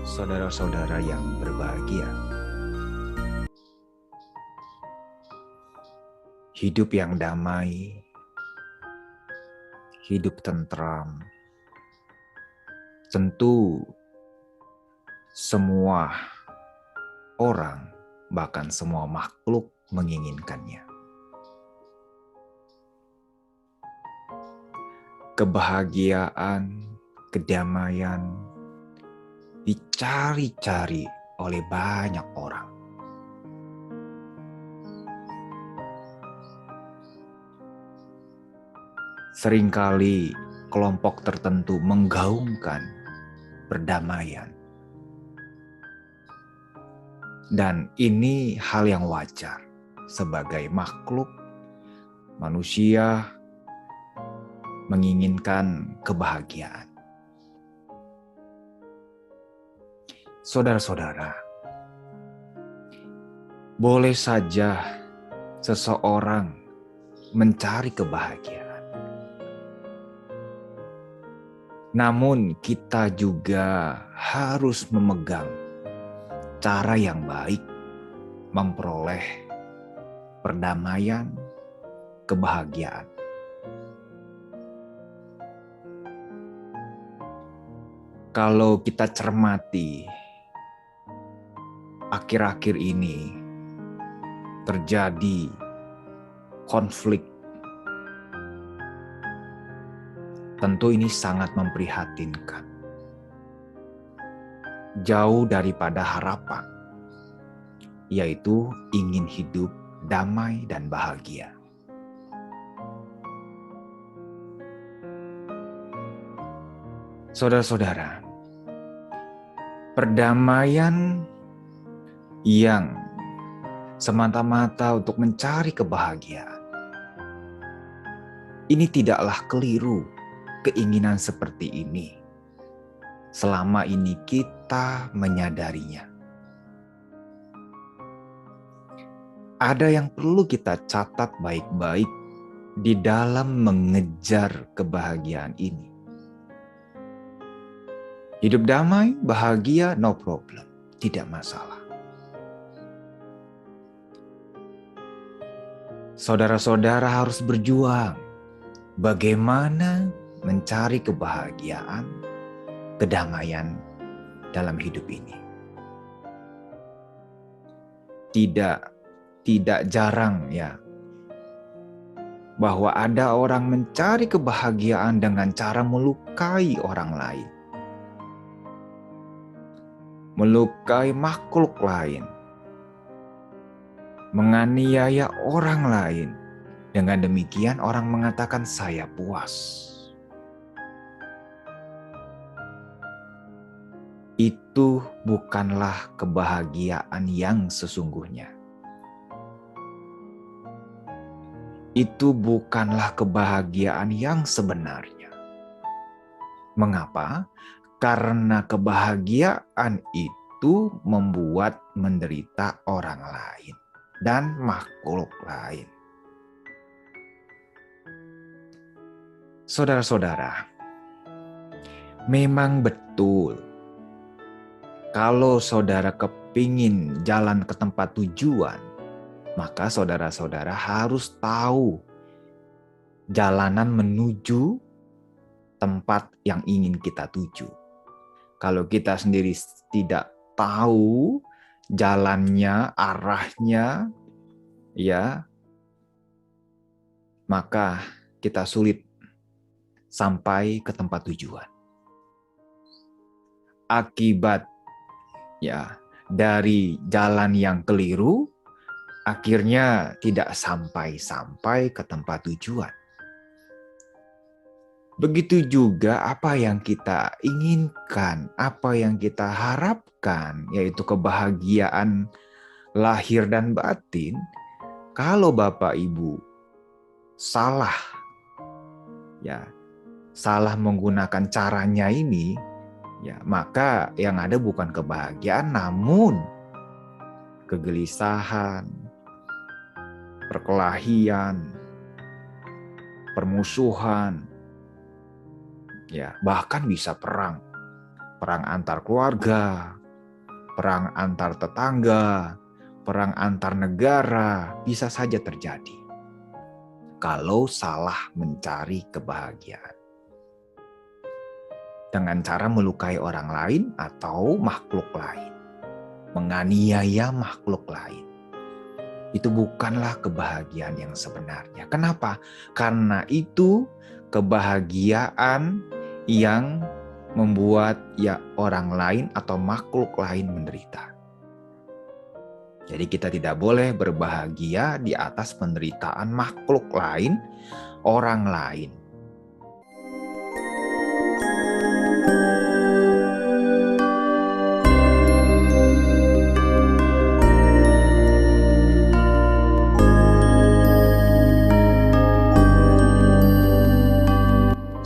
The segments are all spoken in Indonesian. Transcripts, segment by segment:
saudara-saudara yang berbahagia. Hidup yang damai, hidup tentram, tentu semua orang, bahkan semua makhluk menginginkannya. Kebahagiaan, kedamaian dicari-cari oleh banyak orang. Seringkali kelompok tertentu menggaungkan perdamaian. Dan ini hal yang wajar sebagai makhluk manusia menginginkan kebahagiaan. Saudara-saudara, boleh saja seseorang mencari kebahagiaan. Namun kita juga harus memegang cara yang baik memperoleh perdamaian, kebahagiaan. Kalau kita cermati, akhir-akhir ini terjadi konflik. Tentu ini sangat memprihatinkan. Jauh daripada harapan, yaitu ingin hidup damai dan bahagia. Saudara-saudara, perdamaian yang semata-mata untuk mencari kebahagiaan, ini tidaklah keliru. Keinginan seperti ini, selama ini kita menyadarinya. Ada yang perlu kita catat baik-baik di dalam mengejar kebahagiaan ini. Hidup damai, bahagia, no problem, tidak masalah. Saudara-saudara harus berjuang. Bagaimana mencari kebahagiaan, kedamaian dalam hidup ini. Tidak jarang ya, bahwa ada orang mencari kebahagiaan dengan cara melukai orang lain. Melukai makhluk lain. Menganiaya orang lain. Dengan demikian orang mengatakan saya puas. Itu bukanlah kebahagiaan yang sesungguhnya. Itu bukanlah kebahagiaan yang sebenarnya. Mengapa? Karena kebahagiaan itu membuat menderita orang lain dan makhluk lain. Saudara-saudara, memang betul kalau saudara kepingin jalan ke tempat tujuan, maka saudara-saudara harus tahu jalanan menuju tempat yang ingin kita tuju. Kalau kita sendiri tidak tahu jalannya, arahnya, ya, maka kita sulit sampai ke tempat tujuan. Akibat dari jalan yang keliru, akhirnya tidak sampai ke tempat tujuan. Begitu juga apa yang kita inginkan, apa yang kita harapkan, yaitu kebahagiaan lahir dan batin. Kalau Bapak Ibu salah menggunakan caranya ini, maka yang ada bukan kebahagiaan, namun kegelisahan, perkelahian, permusuhan, bahkan bisa perang antar keluarga, perang antar tetangga, perang antar negara bisa saja terjadi kalau salah mencari kebahagiaan dengan cara melukai orang lain atau makhluk lain, menganiaya makhluk lain. Itu bukanlah kebahagiaan yang sebenarnya. Kenapa? Karena itu kebahagiaan yang membuat orang lain atau makhluk lain menderita. Jadi kita tidak boleh berbahagia di atas penderitaan makhluk lain, orang lain.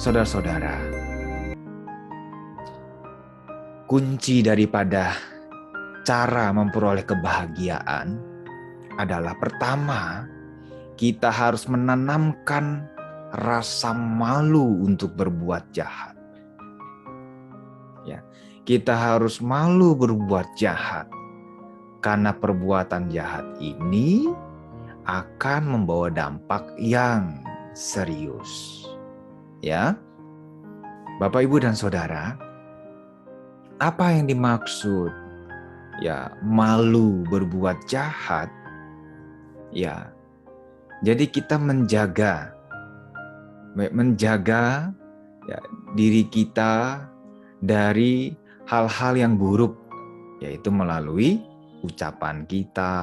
Saudara-saudara, kunci daripada cara memperoleh kebahagiaan adalah pertama, kita harus menanamkan rasa malu untuk berbuat jahat. Ya, kita harus malu berbuat jahat karena perbuatan jahat ini akan membawa dampak yang serius. Ya, Bapak, Ibu, dan Saudara, apa yang dimaksud malu berbuat jahat? Ya, jadi kita menjaga diri kita dari hal-hal yang buruk, yaitu melalui ucapan kita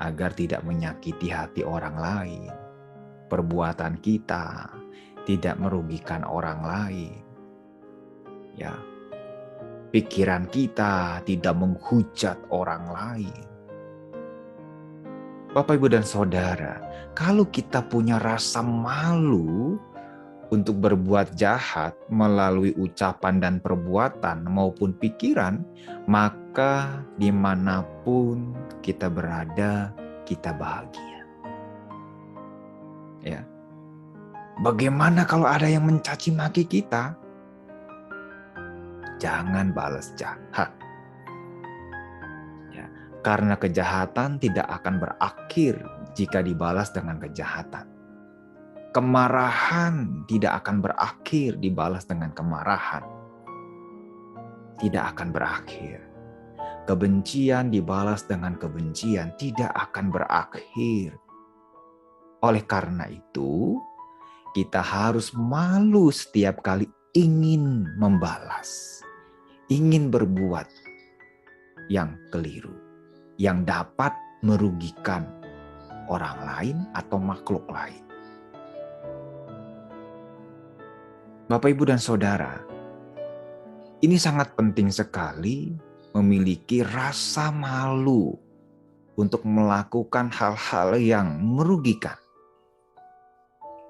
agar tidak menyakiti hati orang lain, perbuatan kita tidak merugikan orang lain, pikiran kita tidak menghujat orang lain. Bapak, Ibu, dan Saudara, kalau kita punya rasa malu untuk berbuat jahat melalui ucapan dan perbuatan maupun pikiran, maka dimanapun kita berada, kita bahagia. Ya. Bagaimana kalau ada yang mencaci maki kita? Jangan balas jahat. Ya, karena kejahatan tidak akan berakhir jika dibalas dengan kejahatan. Kemarahan tidak akan berakhir dibalas dengan kemarahan. Tidak akan berakhir. Kebencian dibalas dengan kebencian tidak akan berakhir. Oleh karena itu, kita harus malu setiap kali ingin membalas, ingin berbuat yang keliru, yang dapat merugikan orang lain atau makhluk lain. Bapak, Ibu, dan Saudara, ini sangat penting sekali memiliki rasa malu untuk melakukan hal-hal yang merugikan.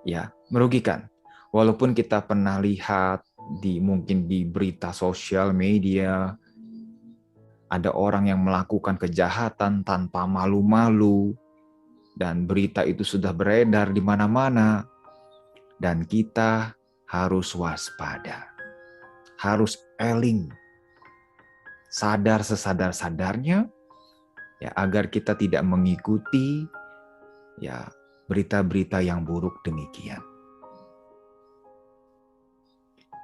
Ya, merugikan. Walaupun kita pernah lihat mungkin di berita sosial media, ada orang yang melakukan kejahatan tanpa malu-malu, dan berita itu sudah beredar di mana-mana, dan kita harus waspada, harus eling, sadar sesadar-sadarnya, agar kita tidak mengikuti berita-berita yang buruk demikian.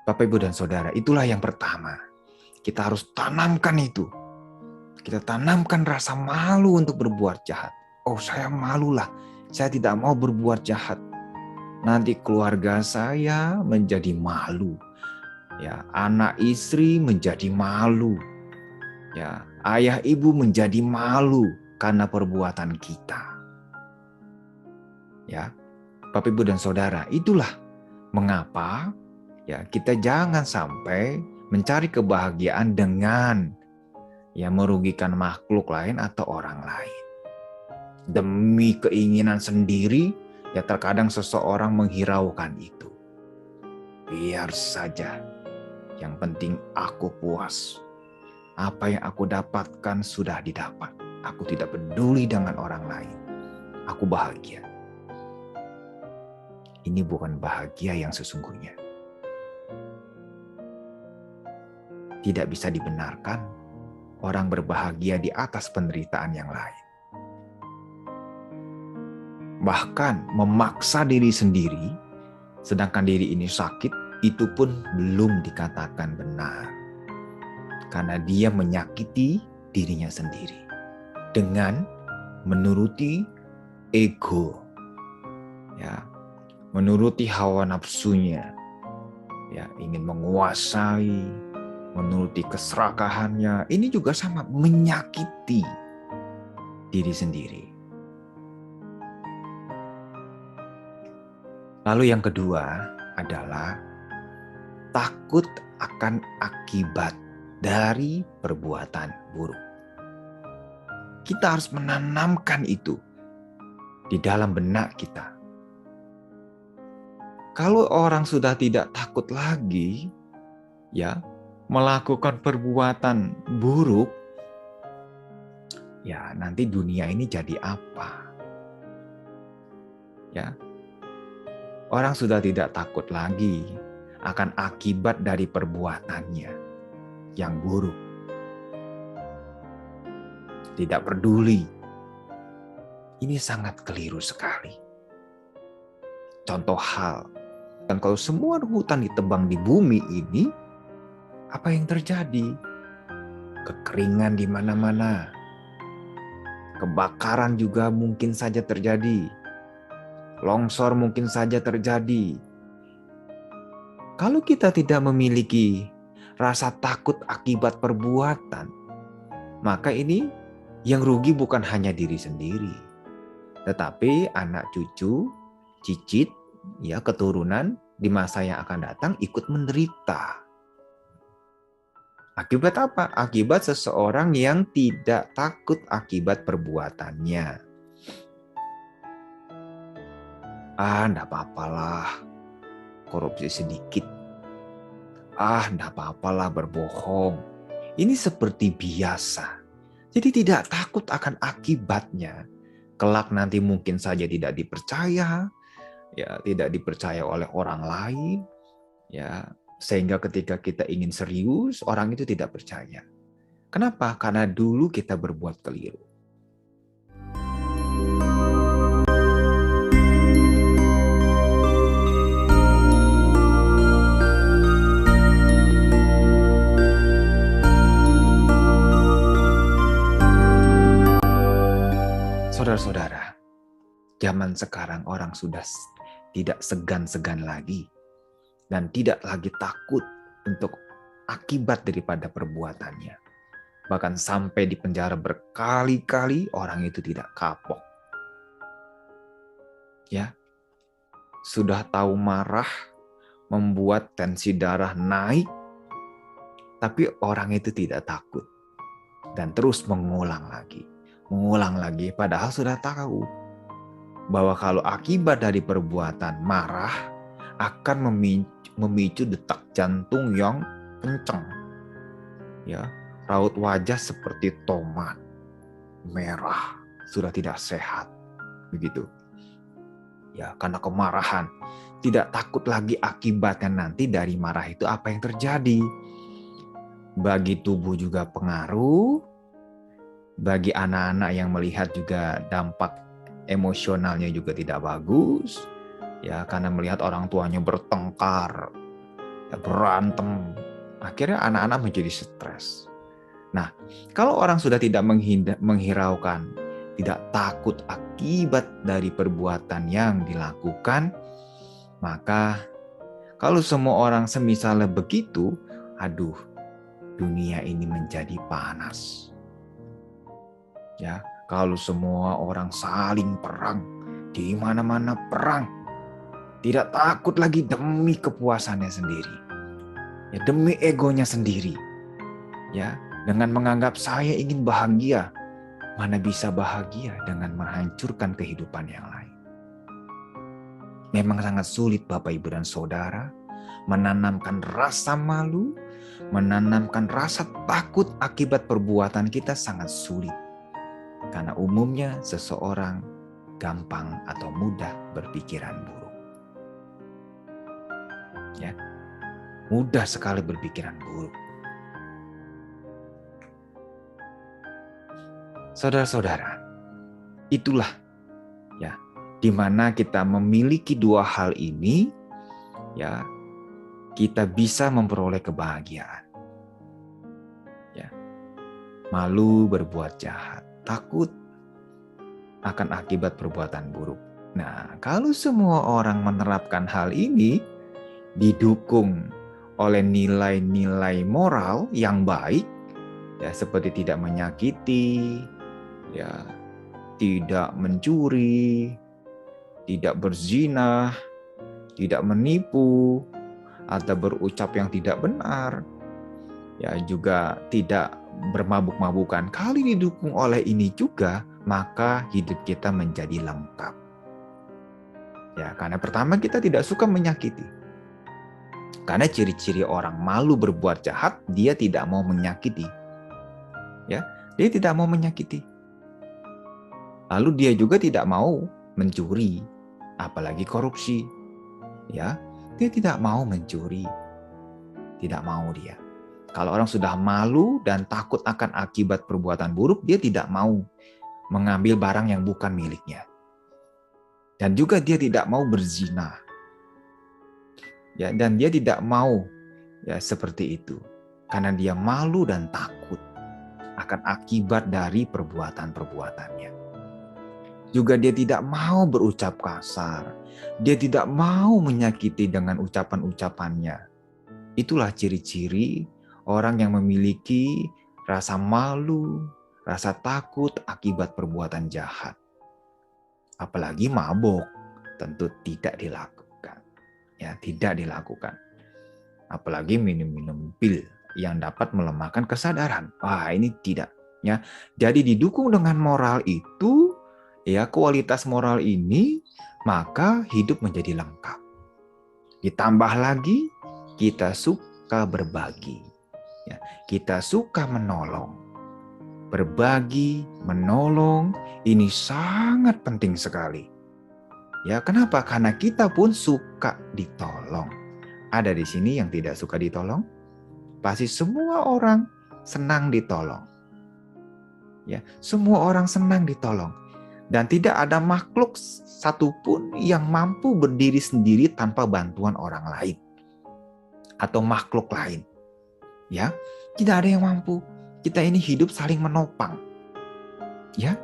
Bapak, Ibu, dan Saudara, itulah yang pertama. Kita harus tanamkan itu. Kita tanamkan rasa malu untuk berbuat jahat. Oh, saya malulah. Saya tidak mau berbuat jahat. Nanti keluarga saya menjadi malu. Anak istri menjadi malu. Ayah ibu menjadi malu karena perbuatan kita. Bapak, Ibu, dan Saudara, itulah mengapa kita jangan sampai mencari kebahagiaan dengan merugikan makhluk lain atau orang lain. Demi keinginan sendiri, terkadang seseorang menghiraukan itu. Biar saja, yang penting aku puas. Apa yang aku dapatkan sudah didapat. Aku tidak peduli dengan orang lain. Aku bahagia. Ini bukan bahagia yang sesungguhnya. Tidak bisa dibenarkan orang berbahagia di atas penderitaan yang lain. Bahkan memaksa diri sendiri, sedangkan diri ini sakit, itu pun belum dikatakan benar. Karena dia menyakiti dirinya sendiri dengan menuruti ego, ya, menuruti hawa nafsunya, ya, ingin menguasai, menuruti keserakahannya. Ini juga sama, menyakiti diri sendiri. Lalu yang kedua adalah takut akan akibat dari perbuatan buruk. Kita harus menanamkan itu di dalam benak kita. Kalau orang sudah tidak takut lagi, ya, melakukan perbuatan buruk, ya nanti dunia ini jadi apa? Ya, orang sudah tidak takut lagi akan akibat dari perbuatannya yang buruk. Tidak peduli. Ini sangat keliru sekali. Contoh hal, dan kalau semua hutan ditebang di bumi ini, apa yang terjadi? Kekeringan di mana-mana. Kebakaran juga mungkin saja terjadi. Longsor mungkin saja terjadi. Kalau kita tidak memiliki rasa takut akibat perbuatan, maka ini yang rugi bukan hanya diri sendiri, tetapi anak cucu, cicit, ya, keturunan di masa yang akan datang ikut menderita. Akibat apa? Akibat seseorang yang tidak takut akibat perbuatannya. Enggak apa-apalah korupsi sedikit. Enggak apa-apalah berbohong. Ini seperti biasa. Jadi tidak takut akan akibatnya. Kelak nanti mungkin saja tidak dipercaya, ya, tidak dipercaya oleh orang lain, ya, sehingga ketika kita ingin serius, orang itu tidak percaya. Kenapa? Karena dulu kita berbuat keliru. Saudara-saudara, zaman sekarang orang sudah tidak segan-segan lagi dan tidak lagi takut untuk akibat daripada perbuatannya. Bahkan sampai di penjara berkali-kali orang itu tidak kapok. Ya, sudah tahu marah membuat tensi darah naik, tapi orang itu tidak takut dan terus mengulang lagi, padahal sudah tahu bahwa kalau akibat dari perbuatan marah akan memicu detak jantung yang kencang, ya, raut wajah seperti tomat merah, sudah tidak sehat, begitu. Ya, karena kemarahan, tidak takut lagi akibatnya nanti dari marah itu apa yang terjadi. Bagi tubuh juga pengaruh, bagi anak-anak yang melihat juga dampak emosionalnya juga tidak bagus, ya, karena melihat orang tuanya bertengkar, ya, berantem, akhirnya anak-anak menjadi stres. Nah, kalau orang sudah tidak menghiraukan, tidak takut akibat dari perbuatan yang dilakukan, maka kalau semua orang semisalnya begitu, dunia ini menjadi panas. Ya, kalau semua orang saling perang, di mana-mana perang, tidak takut lagi demi kepuasannya sendiri, ya, demi egonya sendiri, ya, dengan menganggap saya ingin bahagia. Mana bisa bahagia dengan menghancurkan kehidupan yang lain. Memang sangat sulit Bapak Ibu dan Saudara menanamkan rasa malu, menanamkan rasa takut akibat perbuatan kita sangat sulit. Karena umumnya seseorang gampang atau mudah berpikiran buruk. Ya, mudah sekali berpikiran buruk. Saudara-saudara, itulah ya di mana kita memiliki dua hal ini, ya kita bisa memperoleh kebahagiaan. Ya, malu berbuat jahat, takut akan akibat perbuatan buruk. Nah, kalau semua orang menerapkan hal ini, didukung oleh nilai-nilai moral yang baik, ya seperti tidak menyakiti, ya tidak mencuri, tidak berzina, tidak menipu, atau berucap yang tidak benar, ya juga tidak bermabuk-mabukan. Kali didukung oleh ini juga, maka hidup kita menjadi lengkap. Ya, karena pertama kita tidak suka menyakiti. Karena ciri-ciri orang malu berbuat jahat, dia tidak mau menyakiti. Ya, dia tidak mau menyakiti. Lalu dia juga tidak mau mencuri, apalagi korupsi. Ya, dia tidak mau mencuri. Tidak mau dia. Kalau orang sudah malu dan takut akan akibat perbuatan buruk, dia tidak mau mengambil barang yang bukan miliknya. Dan juga dia tidak mau berzina. Ya, dan dia tidak mau ya seperti itu. Karena dia malu dan takut akan akibat dari perbuatan-perbuatannya. Juga dia tidak mau berucap kasar. Dia tidak mau menyakiti dengan ucapan-ucapannya. Itulah ciri-ciri orang yang memiliki rasa malu, rasa takut akibat perbuatan jahat. Apalagi mabuk, tentu tidak dilakukan. Ya, tidak dilakukan. Apalagi minum-minum pil yang dapat melemahkan kesadaran. Wah, ini tidak. Ya, jadi didukung dengan moral itu, ya kualitas moral ini, maka hidup menjadi lengkap. Ditambah lagi, kita suka berbagi. Ya, kita suka menolong. Berbagi, menolong, ini sangat penting sekali. Ya, kenapa? Karena kita pun suka ditolong. Ada di sini yang tidak suka ditolong? Pasti semua orang senang ditolong. Ya, semua orang senang ditolong. Dan tidak ada makhluk satupun yang mampu berdiri sendiri tanpa bantuan orang lain atau makhluk lain. Ya, tidak ada yang mampu. Kita ini hidup saling menopang. Ya,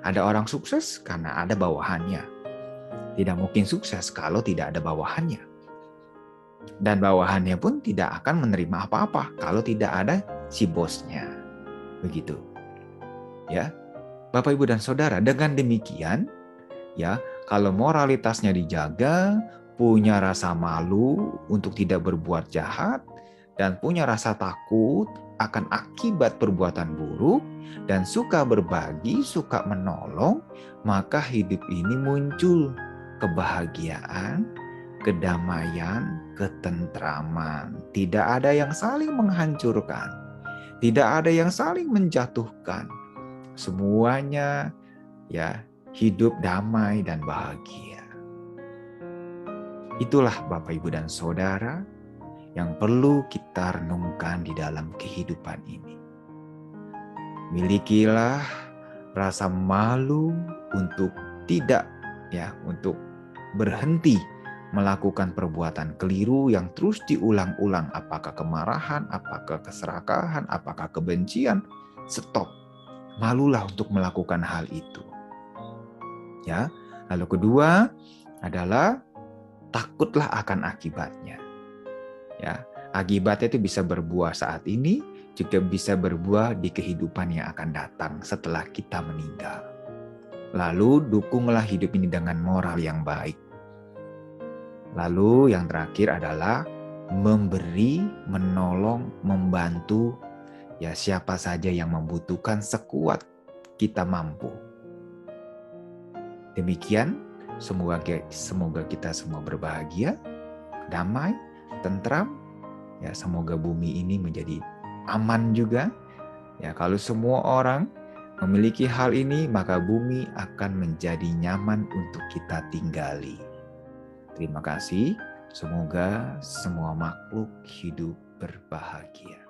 ada orang sukses karena ada bawahannya. Tidak mungkin sukses kalau tidak ada bawahannya. Dan bawahannya pun tidak akan menerima apa-apa kalau tidak ada si bosnya. Begitu. Ya. Bapak, Ibu, dan Saudara, dengan demikian, ya, kalau moralitasnya dijaga, punya rasa malu untuk tidak berbuat jahat, dan punya rasa takut akan akibat perbuatan buruk, dan suka berbagi, suka menolong, maka hidup ini muncul kebahagiaan, kedamaian, ketentraman. Tidak ada yang saling menghancurkan, tidak ada yang saling menjatuhkan. Semuanya ya hidup damai dan bahagia. Itulah Bapak, Ibu, dan Saudara yang perlu kita renungkan di dalam kehidupan ini. Milikilah rasa malu untuk tidak untuk berhenti melakukan perbuatan keliru yang terus diulang-ulang, apakah kemarahan, apakah keserakahan, apakah kebencian. Stop. Malulah untuk melakukan hal itu. Ya, lalu kedua adalah takutlah akan akibatnya. Ya, akibatnya itu bisa berbuah saat ini, juga bisa berbuah di kehidupan yang akan datang setelah kita meninggal. Lalu dukunglah hidup ini dengan moral yang baik. Lalu yang terakhir adalah memberi, menolong, membantu ya siapa saja yang membutuhkan sekuat kita mampu. Demikian, semoga kita semua berbahagia, damai, tentram. Ya, semoga bumi ini menjadi aman juga. Ya, kalau semua orang memiliki hal ini, maka bumi akan menjadi nyaman untuk kita tinggali. Terima kasih. Semoga semua makhluk hidup berbahagia.